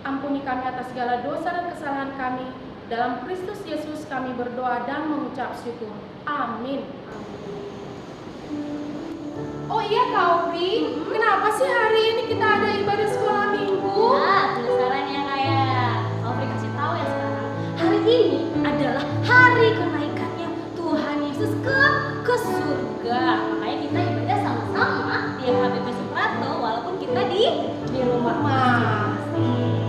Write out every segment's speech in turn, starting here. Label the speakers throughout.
Speaker 1: Ampuni kami atas segala dosa dan kesalahan kami. Dalam Kristus Yesus kami berdoa dan mengucap syukur. Amin. Oh iya Kak Opri, kenapa sih hari ini kita ada ibadah sekolah minggu?
Speaker 2: Nah, penasaran ya kayak Opri kasih tahu ya sekarang. Hari ini adalah hari kenaikannya Tuhan Yesus ke surga. Makanya kita ibadah sama-sama di HPP Suprato walaupun kita di rumah masing-masing.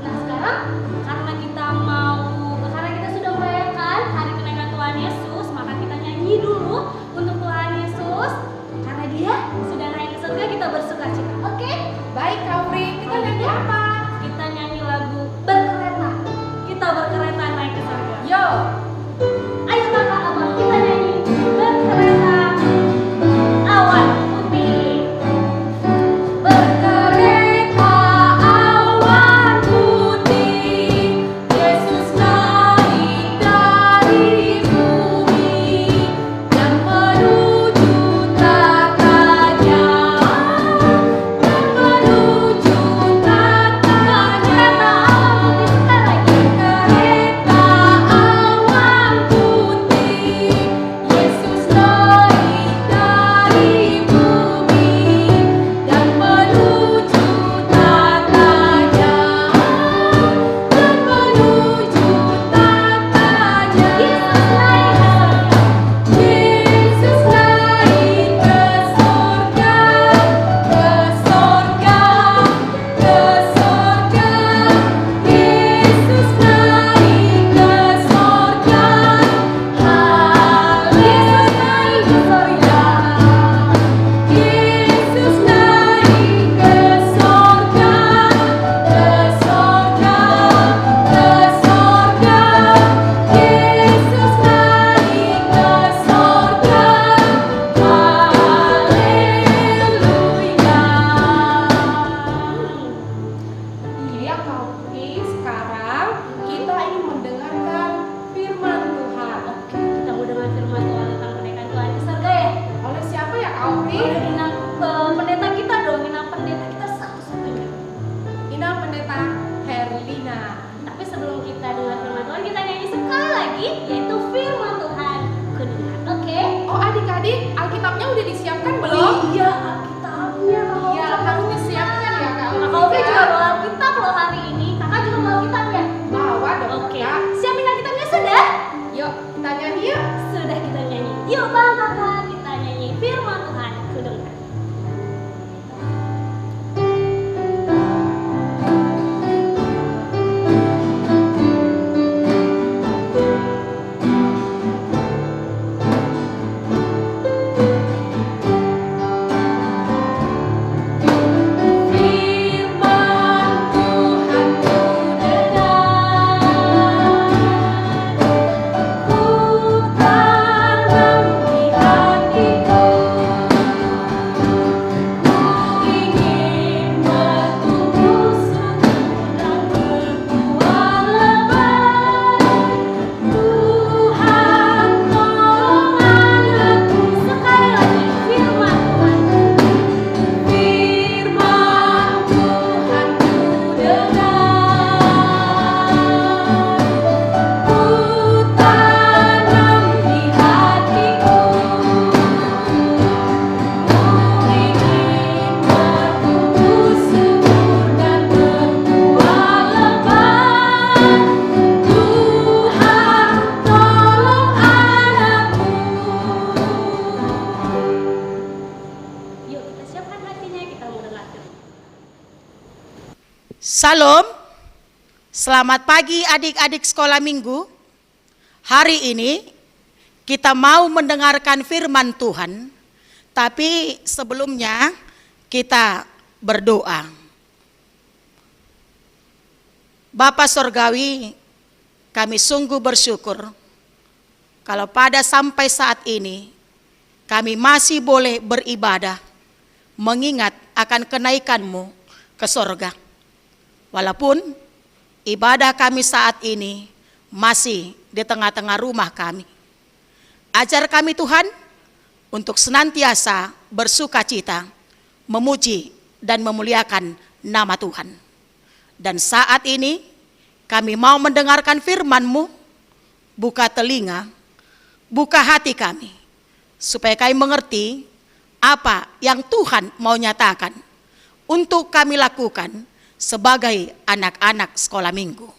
Speaker 2: Nah sekarang karena kita sudah merayakan hari kenaikan Tuhan Yesus, maka kita nyanyi dulu untuk Tuhan Yesus. Karena dia sudah naik ke surga, kita bersuka cita. Oke?
Speaker 1: Baik Kak Opri, kita nyanyi apa?
Speaker 2: Kita nyanyi lagu Berkereta. Kita berkereta naik ke surga.
Speaker 1: Yo!
Speaker 2: Ayo kakak abang, kita nyanyi Berkereta awan putih. Berkereta awan putih, Yesus naik dari bumi dan menuju tatanya, kereta awan putih, Yesus naik dari bumi dan menuju tatanya, Yesus naik ke surga, ke surga, ke surga, Yesus naik ke surga, Yesus naik ke surga, Yesus naik ke surga, ke surga, ke surga, Yesus naik ke surga, haleluya.
Speaker 1: Iya Kak Opri, sekarang kita ingin mendengarkan firman Tuhan.
Speaker 2: Oke, kita mau dengar firman Tuhan tentang kenaikan Tuhan ke surga ya.
Speaker 1: Oleh siapa ya Kak Opri?
Speaker 2: Oleh inang pendeta kita dong, inang pendeta kita satu-satunya.
Speaker 1: Inang Pendeta Herlina.
Speaker 2: Tapi sebelum kita dengar firman Tuhan, kita nyanyi sekali lagi, yaitu firman Tuhan kudengar. Oke?
Speaker 1: Oh adik-adik, Alkitabnya udah disiapkan belum?
Speaker 2: Iya, Alkitabnya.
Speaker 1: Iya, harus disiapkan ya Kak Opri.
Speaker 2: Kak Ovi juga bawa Alkitab loh hari ini. Kakak juga bawa Alkitab ya?
Speaker 1: Bawa dong
Speaker 2: Oke.
Speaker 1: Kak.
Speaker 2: Siapin Alkitabnya sudah?
Speaker 1: Yuk, kita nyanyi yuk.
Speaker 2: Sudah kita nyanyi. Yuk bang kakak, kita nyanyi firman Tuhan kudengar. Firman Tuhan kudengar, ku tanam di hatiku, ku ingin bertumbuh subur dan berbuah lebat. Tuhan tolong anakku. Sekali lagi firman Tuhan. Firman Tuhan kudengar, ku tanam di hatiku, ku ingin bertumbuh subur dan berbuah lebat. Tuhan tolong anakku. Yuk kita siapkan hatinya, kita mau dengar firman.
Speaker 3: Salam, selamat pagi adik-adik sekolah minggu. Hari ini kita mau mendengarkan firman Tuhan, tapi sebelumnya kita berdoa. Bapa Sorgawi, kami sungguh bersyukur kalau pada sampai saat ini kami masih boleh beribadah, mengingat akan kenaikan-Mu ke sorga. Walaupun ibadah kami saat ini masih di tengah-tengah rumah kami. Ajar kami Tuhan untuk senantiasa bersuka cita, memuji dan memuliakan nama Tuhan. Dan saat ini kami mau mendengarkan firman-Mu. Buka telinga, buka hati kami, supaya kami mengerti apa yang Tuhan mau nyatakan untuk kami lakukan sebagai anak-anak sekolah minggu.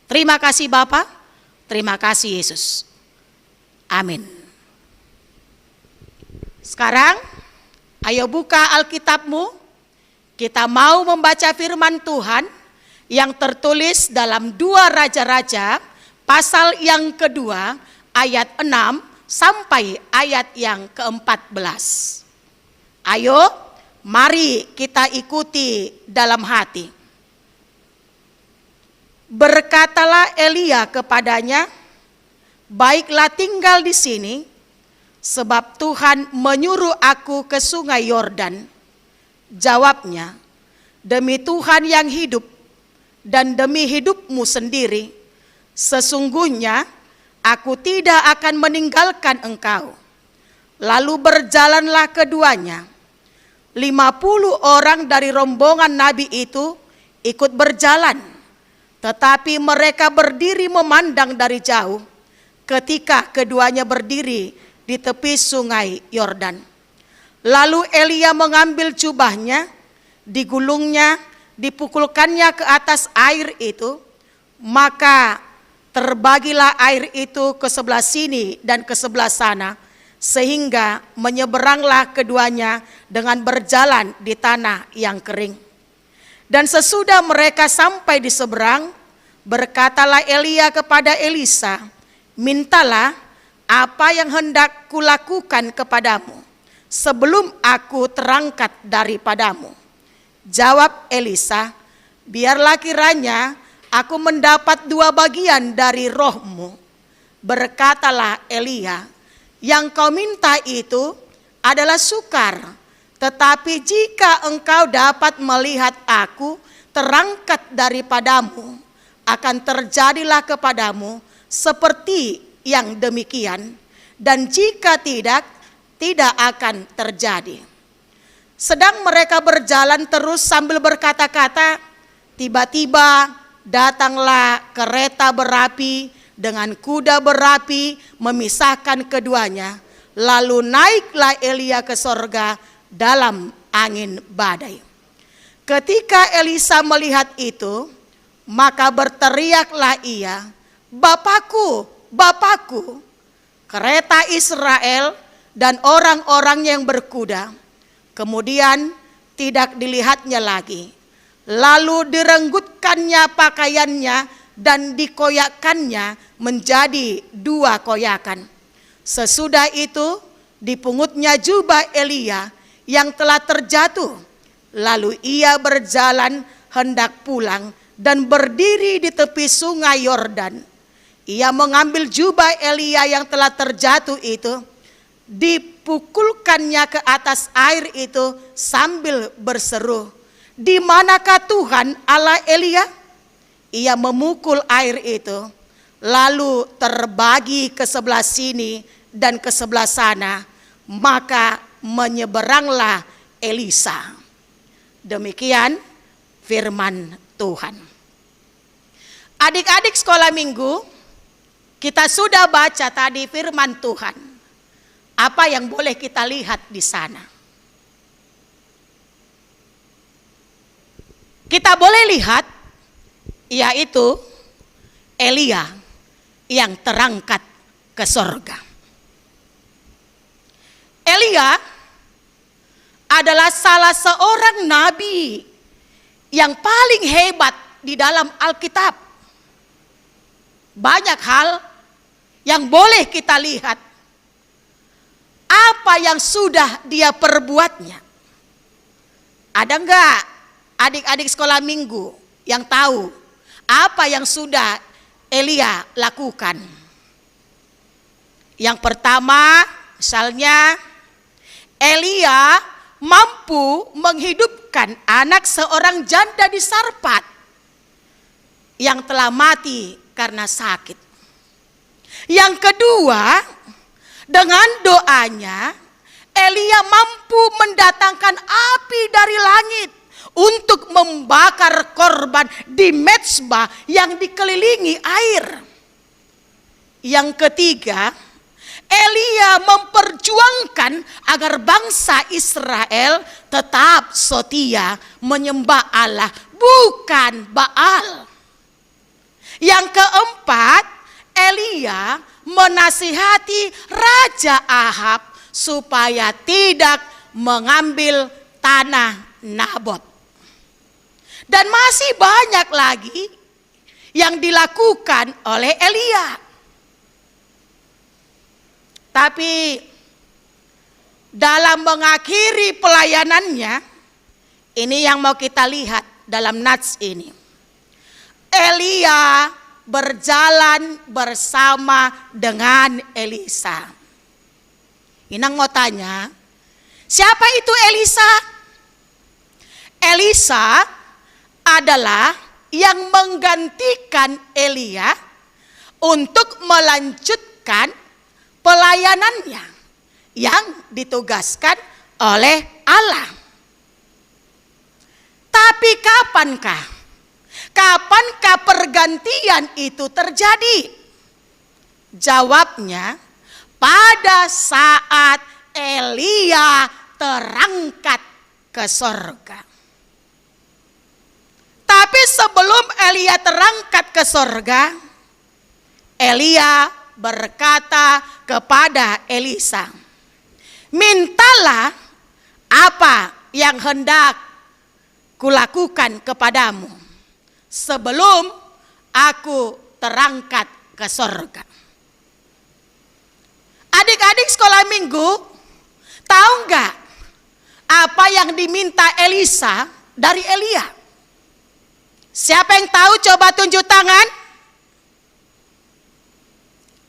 Speaker 3: Terima kasih Bapa, terima kasih Yesus. Amin. Sekarang, ayo buka Alkitab-Mu. Kita mau membaca firman Tuhan yang tertulis dalam 2 Raja-Raja pasal yang kedua ayat 6 sampai ayat yang ke-14. Ayo, mari kita ikuti dalam hati. Berkatalah Elia kepadanya, baiklah tinggal di sini, sebab Tuhan menyuruh aku ke sungai Yordan. Jawabnya, demi Tuhan yang hidup dan demi hidupmu sendiri, sesungguhnya aku tidak akan meninggalkan engkau. Lalu berjalanlah keduanya. 50 orang dari rombongan nabi itu ikut berjalan, tetapi mereka berdiri memandang dari jauh ketika keduanya berdiri di tepi sungai Yordan. Lalu Elia mengambil jubahnya, digulungnya, dipukulkannya ke atas air itu, maka terbagilah air itu ke sebelah sini dan ke sebelah sana, sehingga menyeberanglah keduanya dengan berjalan di tanah yang kering. Dan sesudah mereka sampai di seberang, berkatalah Elia kepada Elisa, mintalah apa yang hendak kulakukan kepadamu sebelum aku terangkat daripadamu. Jawab Elisa, biarlah kiranya aku mendapat 2 bagian dari rohmu. Berkatalah Elia, yang kau minta itu adalah sukar, tetapi jika engkau dapat melihat aku terangkat daripadamu, akan terjadilah kepadamu seperti yang demikian, dan jika tidak akan terjadi. Sedang mereka berjalan terus sambil berkata-kata, tiba-tiba datanglah kereta berapi dengan kuda berapi memisahkan keduanya. Lalu naiklah Elia ke sorga dalam angin badai. Ketika Elisa melihat itu, maka berteriaklah ia, Bapakku, Bapakku, kereta Israel dan orang-orang yang berkuda. Kemudian tidak dilihatnya lagi. Lalu direnggutkannya pakaiannya dan dikoyakkannya menjadi 2 koyakan. Sesudah itu dipungutnya jubah Elia yang telah terjatuh. Lalu ia berjalan hendak pulang dan berdiri di tepi sungai Yordan. Ia mengambil jubah Elia yang telah terjatuh itu, dipukulkannya ke atas air itu sambil berseru, di manakah Tuhan Allah Elia? Ia memukul air itu, lalu terbagi ke sebelah sini dan ke sebelah sana, maka menyeberanglah Elisa. Demikian firman Tuhan. Adik-adik sekolah minggu, kita sudah baca tadi firman Tuhan. Apa yang boleh kita lihat di sana? Kita boleh lihat, yaitu Elia yang terangkat ke sorga. Elia adalah salah seorang nabi yang paling hebat di dalam Alkitab. Banyak hal yang boleh kita lihat. Apa yang sudah dia perbuatnya? Ada enggak adik-adik sekolah minggu yang tahu apa yang sudah Elia lakukan? Yang pertama, misalnya Elia mampu menghidupkan anak seorang janda di Sarpat yang telah mati karena sakit. Yang kedua, dengan doanya Elia mampu mendatangkan api dari langit untuk membakar korban di mezbah yang dikelilingi air. Yang ketiga, Elia memperjuangkan agar bangsa Israel tetap setia menyembah Allah, bukan Baal. Yang keempat, Elia menasihati Raja Ahab supaya tidak mengambil tanah Nabot. Dan masih banyak lagi yang dilakukan oleh Elia. Tapi dalam mengakhiri pelayanannya, ini yang mau kita lihat dalam nats ini. Elia berjalan bersama dengan Elisa. Inang mau tanya, siapa itu Elisa? Elisa adalah yang menggantikan Elia untuk melanjutkan pelayanannya yang ditugaskan oleh Allah. Tapi kapankah pergantian itu terjadi? Jawabnya, pada saat Elia terangkat ke sorga. Tapi sebelum Elia terangkat ke sorga, Elia berkata kepada Elisa, mintalah apa yang hendak kulakukan kepadamu sebelum aku terangkat ke sorga. Adik-adik sekolah minggu, tahu nggak apa yang diminta Elisa dari Elia? Siapa yang tahu? Coba tunjuk tangan.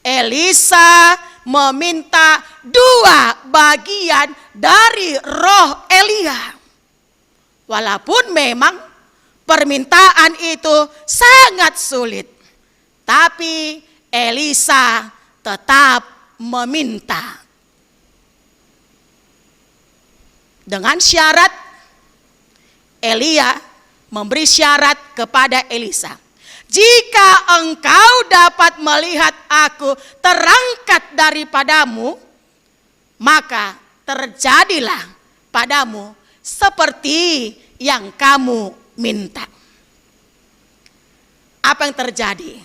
Speaker 3: Elisa meminta 2 bagian dari roh Elia. Walaupun memang permintaan itu sangat sulit, tapi Elisa tetap meminta. Dengan syarat, Elia memberi syarat kepada Elisa. Jika engkau dapat melihat aku terangkat daripadamu, maka terjadilah padamu seperti yang kamu minta. Apa yang terjadi?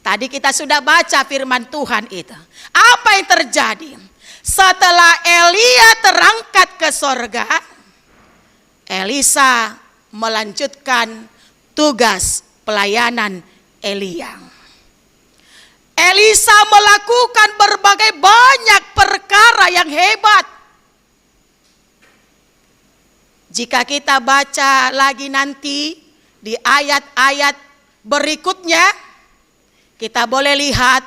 Speaker 3: Tadi kita sudah baca firman Tuhan itu. Apa yang terjadi? Setelah Elia terangkat ke sorga, Elisa melanjutkan tugas pelayanan Elia. Elisa melakukan berbagai banyak perkara yang hebat. Jika kita baca lagi nanti di ayat-ayat berikutnya, kita boleh lihat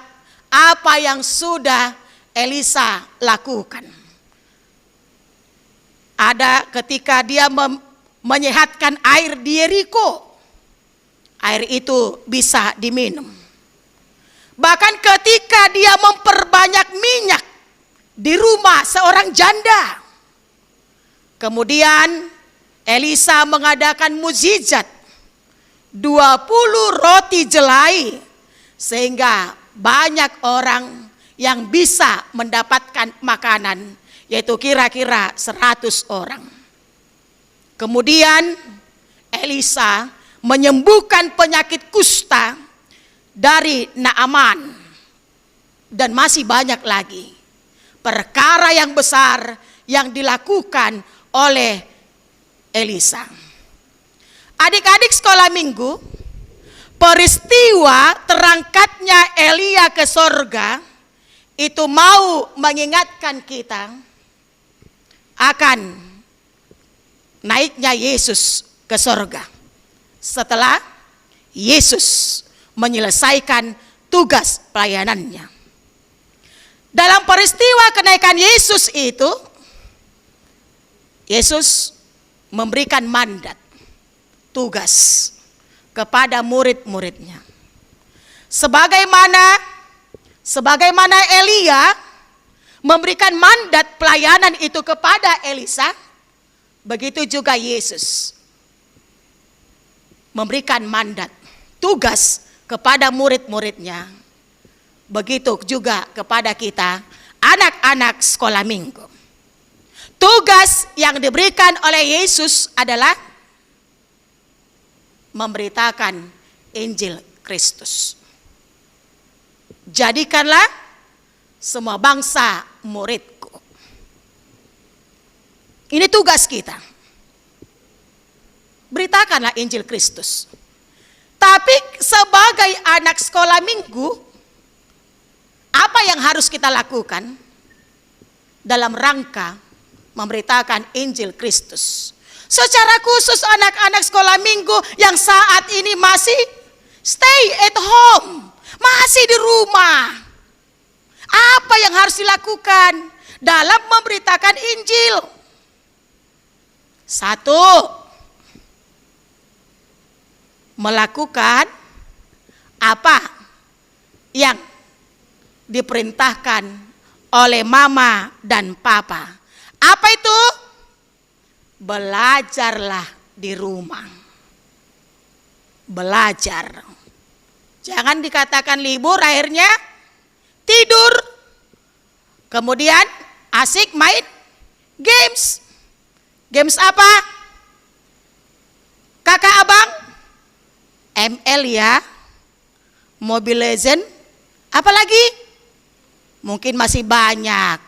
Speaker 3: apa yang sudah Elisa lakukan. Ada ketika dia menyehatkan air di Yeriko. Air itu bisa diminum. Bahkan ketika dia memperbanyak minyak di rumah seorang janda. Kemudian Elisa mengadakan mukjizat 20 roti jelai. Sehingga banyak orang yang bisa mendapatkan makanan. Yaitu kira-kira 100 orang. Kemudian Elisa menyembuhkan penyakit kusta dari Naaman. Dan masih banyak lagi perkara yang besar yang dilakukan oleh Elisa. Adik-adik sekolah minggu, peristiwa terangkatnya Elia ke sorga itu mau mengingatkan kita akan naiknya Yesus ke sorga. Setelah Yesus menyelesaikan tugas pelayanannya. Dalam peristiwa kenaikan Yesus itu, Yesus memberikan mandat, tugas kepada murid-muridnya. Sebagaimana Elia memberikan mandat pelayanan itu kepada Elisa, begitu juga Yesus memberikan mandat, tugas kepada murid-muridnya. Begitu juga kepada kita, anak-anak sekolah minggu. Tugas yang diberikan oleh Yesus adalah memberitakan Injil Kristus. Jadikanlah semua bangsa muridku. Ini tugas kita. Beritakanlah Injil Kristus. Tapi sebagai anak sekolah minggu, apa yang harus kita lakukan dalam rangka memberitakan Injil Kristus? Secara khusus anak-anak sekolah minggu yang saat ini masih stay at home, masih di rumah. Apa yang harus dilakukan dalam memberitakan Injil? Satu, melakukan apa yang diperintahkan oleh mama dan papa. Apa itu? Belajarlah di rumah. Belajar. Jangan dikatakan libur akhirnya tidur. Kemudian asik main games. Games apa? Kakak abang? ML ya. Mobile Legend. Apalagi? Mungkin masih banyak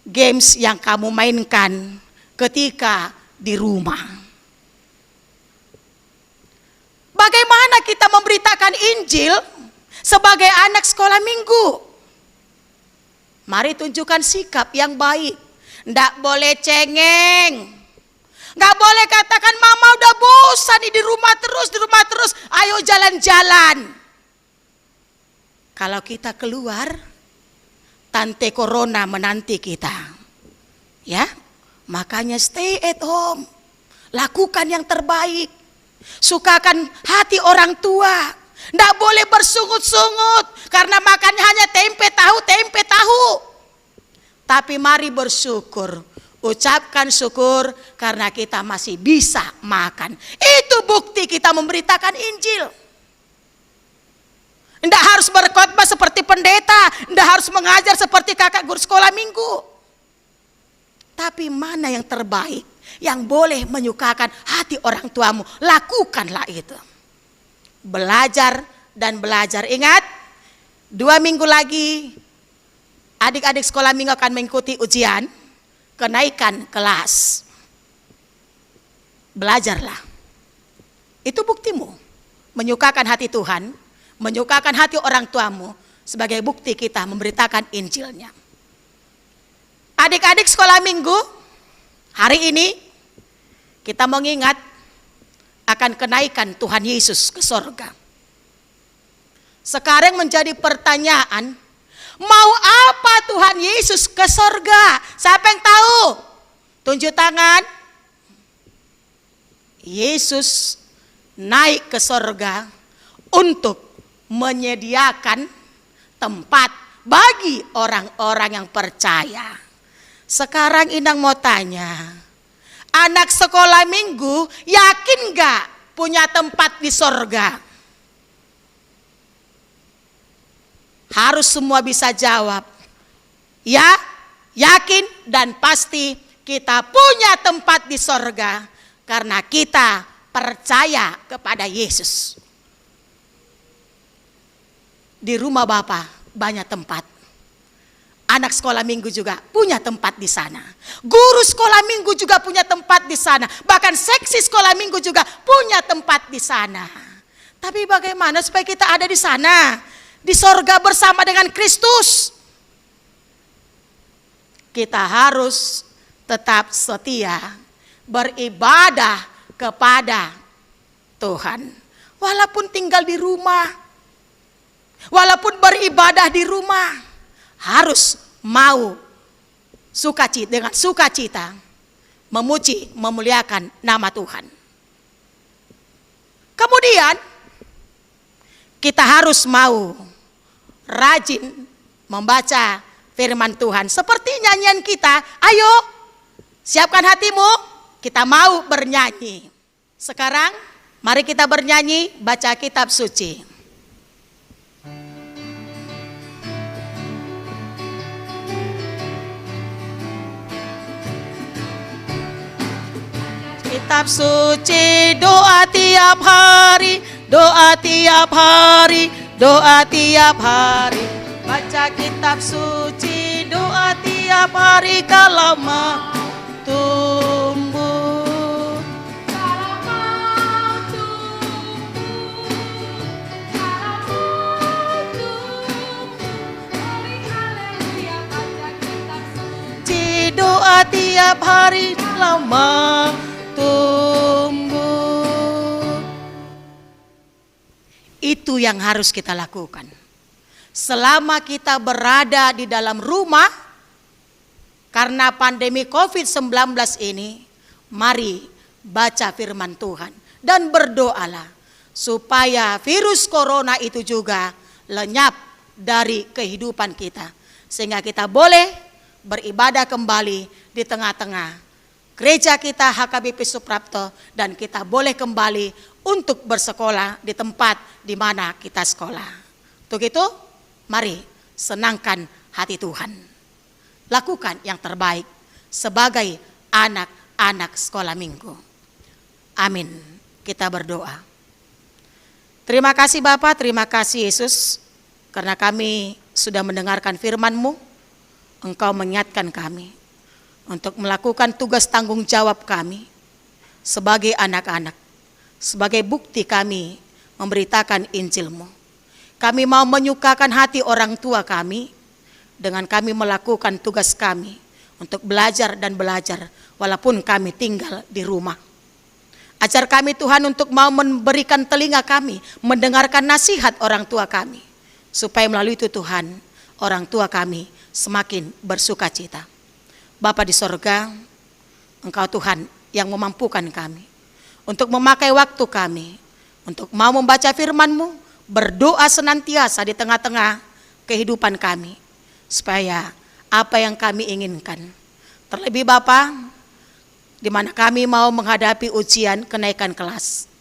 Speaker 3: games yang kamu mainkan ketika di rumah. Bagaimana kita memberitakan Injil sebagai anak sekolah minggu? Mari tunjukkan sikap yang baik. Nggak boleh cengeng. Nggak boleh katakan mama udah bosan nih di rumah terus. Ayo jalan-jalan. Kalau kita keluar, tante corona menanti kita. Ya, makanya stay at home. Lakukan yang terbaik. Sukakan hati orang tua. Nggak boleh bersungut-sungut karena makannya hanya tempe tahu. Tapi mari bersyukur. Ucapkan syukur karena kita masih bisa makan. Itu bukti kita memberitakan Injil. Nggak harus berkhotbah seperti pendeta. Nggak harus mengajar seperti kakak guru sekolah minggu. Tapi mana yang terbaik, yang boleh menyukakan hati orang tuamu, lakukanlah itu. Belajar dan belajar. Ingat, 2 minggu lagi adik-adik sekolah minggu akan mengikuti ujian kenaikan kelas. Belajarlah. Itu buktimu. Menyukakan hati Tuhan, menyukakan hati orang tuamu sebagai bukti kita memberitakan Injilnya. Adik-adik sekolah minggu, hari ini kita mengingat akan kenaikan Tuhan Yesus ke sorga. Sekarang menjadi pertanyaan, mau apa Tuhan Yesus ke sorga? Siapa yang tahu? Tunjuk tangan. Yesus naik ke sorga untuk menyediakan tempat bagi orang-orang yang percaya. Sekarang Inang mau tanya, anak sekolah minggu yakin gak punya tempat di sorga? Harus semua bisa jawab. Ya, yakin dan pasti kita punya tempat di sorga karena kita percaya kepada Yesus. Di rumah Bapa banyak tempat. Anak sekolah minggu juga punya tempat di sana. Guru sekolah minggu juga punya tempat di sana. Bahkan seksi sekolah minggu juga punya tempat di sana. Tapi bagaimana supaya kita ada di sana? Di sorga bersama dengan Kristus. Kita harus tetap setia beribadah kepada Tuhan. Walaupun tinggal di rumah, walaupun beribadah di rumah, harus mau dengan sukacita memuji, memuliakan nama Tuhan. Kemudian kita harus mau rajin membaca firman Tuhan. Seperti nyanyian kita, ayo Siapkan hatimu, kita mau bernyanyi. Sekarang mari kita bernyanyi baca kitab suci. Kitab suci, doa tiap hari, doa tiap hari, doa tiap hari. Baca kitab suci, doa tiap hari kalau mau tumbuh.
Speaker 1: Kalau mau tumbuh, kalau mau tumbuh, hari haleluya baca kitab suci.
Speaker 3: Doa tiap hari kalau mau tumbuh. Itu yang harus kita lakukan. Selama kita berada di dalam rumah karena pandemi COVID-19 ini, mari baca firman Tuhan dan berdoalah supaya virus corona itu juga lenyap dari kehidupan kita, sehingga kita boleh beribadah kembali di tengah-tengah gereja kita HKBP Suprapto, dan kita boleh kembali untuk bersekolah di tempat di mana kita sekolah. Untuk itu, mari senangkan hati Tuhan. Lakukan yang terbaik sebagai anak-anak sekolah minggu. Amin. Kita berdoa. Terima kasih Bapa, terima kasih Yesus, karena kami sudah mendengarkan firman-Mu. Engkau mengingatkan kami untuk melakukan tugas tanggung jawab kami sebagai anak-anak, sebagai bukti kami memberitakan Injil-Mu. Kami mau menyukakan hati orang tua kami dengan kami melakukan tugas kami untuk belajar dan belajar walaupun kami tinggal di rumah. Ajar kami Tuhan untuk mau memberikan telinga kami mendengarkan nasihat orang tua kami, supaya melalui itu Tuhan orang tua kami semakin bersuka cita. Bapa di sorga, Engkau Tuhan yang memampukan kami untuk memakai waktu kami untuk mau membaca firman-Mu, berdoa senantiasa di tengah-tengah kehidupan kami, supaya apa yang kami inginkan, terlebih Bapa, di mana kami mau menghadapi ujian kenaikan kelas,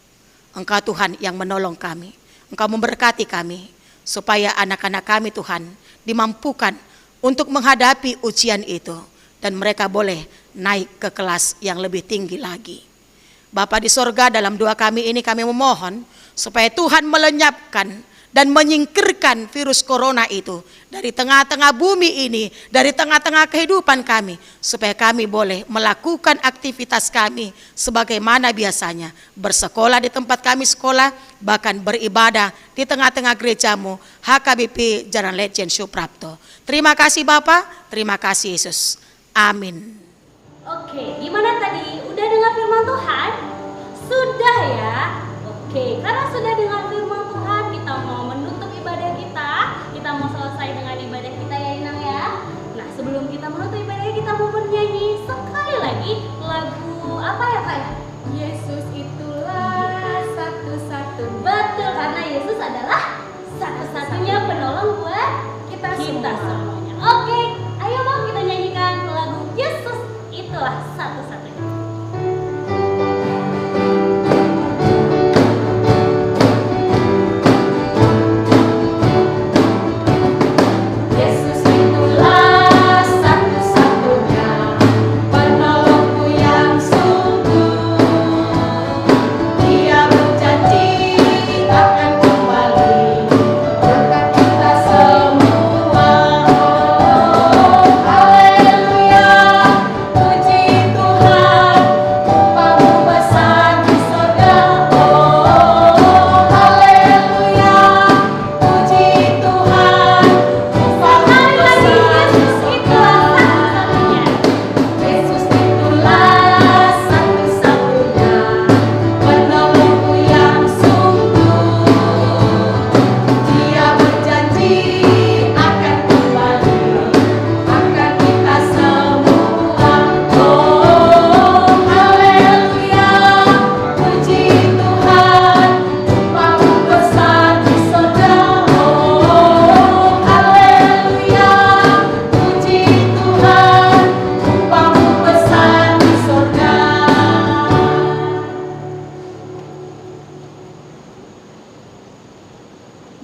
Speaker 3: Engkau Tuhan yang menolong kami, Engkau memberkati kami, supaya anak-anak kami Tuhan dimampukan untuk menghadapi ujian itu, dan mereka boleh naik ke kelas yang lebih tinggi lagi. Bapa di sorga, dalam doa kami ini kami memohon supaya Tuhan melenyapkan dan menyingkirkan virus corona itu dari tengah-tengah bumi ini, dari tengah-tengah kehidupan kami, supaya kami boleh melakukan aktivitas kami sebagaimana biasanya, bersekolah di tempat kami sekolah, bahkan beribadah di tengah-tengah gereja-Mu HKBP Jalan Lejen Suprapto. Terima kasih Bapa, terima kasih Yesus. Amin.
Speaker 2: Oke, gimana tadi? Udah dengar firman Tuhan? Sudah ya? Oke, karena sudah dengar firman Tuhan, kita mau menutup ibadah kita. Kita mau selesai dengan ibadah kita ya Inang ya. Nah, sebelum kita menutup ibadah kita mau bernyanyi sekali lagi lagu apa ya Kak?
Speaker 1: Yesus itulah satu-satunya.
Speaker 2: Betul, karena Yesus adalah satu-satunya penolong buat kita semuanya. Oke, ayo Bang kita nyanyikan lagu Yesus itulah satu-satunya.
Speaker 1: Yesus itulah satu-satunya penolongku yang sungguh. Dia berjanji akan kembali dekat kita semua.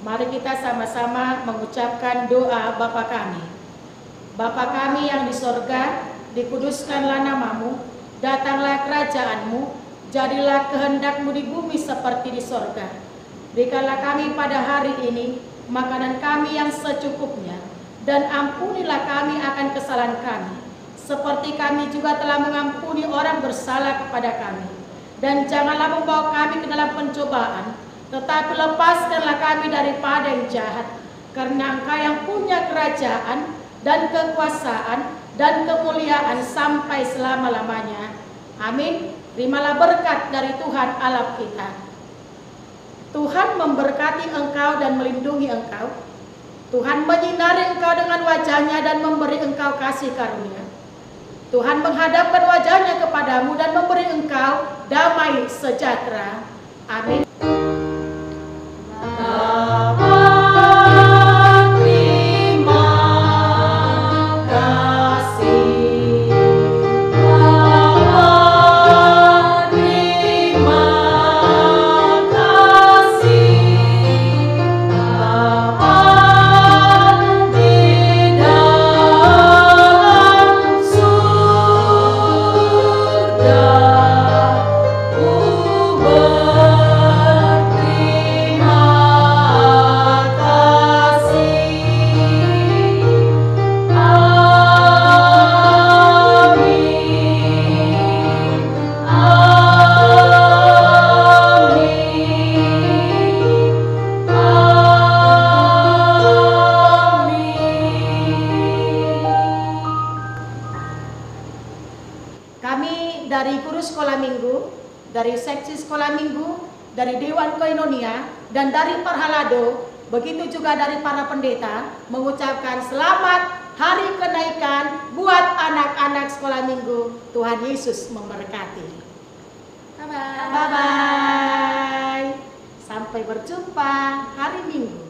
Speaker 1: Mari kita sama-sama mengucapkan doa Bapa kami. Bapa kami yang di sorga, dikuduskanlah namamu, datanglah kerajaanmu, jadilah kehendakmu di bumi seperti di sorga. Berikanlah kami pada hari ini makanan kami yang secukupnya, dan ampunilah kami akan kesalahan kami, seperti kami juga telah mengampuni orang bersalah kepada kami. Dan janganlah membawa kami ke dalam pencobaan, tetapi lepaskanlah kami daripada yang jahat, karena Engkau yang punya kerajaan dan kekuasaan dan kemuliaan sampai selama-lamanya. Amin. Terimalah berkat dari Tuhan Allah kita. Tuhan memberkati engkau dan melindungi engkau. Tuhan menyinari engkau dengan wajahnya dan memberi engkau kasih karunia. Tuhan menghadapkan wajahnya kepadamu dan memberi engkau damai sejahtera. Amin. Kami dari guru sekolah minggu, dari seksi sekolah minggu, dari Dewan Koinonia, dan dari Parhalado, begitu juga dari para pendeta, mengucapkan selamat hari kenaikan buat anak-anak sekolah minggu. Tuhan Yesus memberkati.
Speaker 2: Bye-bye.
Speaker 1: Bye-bye. Sampai berjumpa hari Minggu.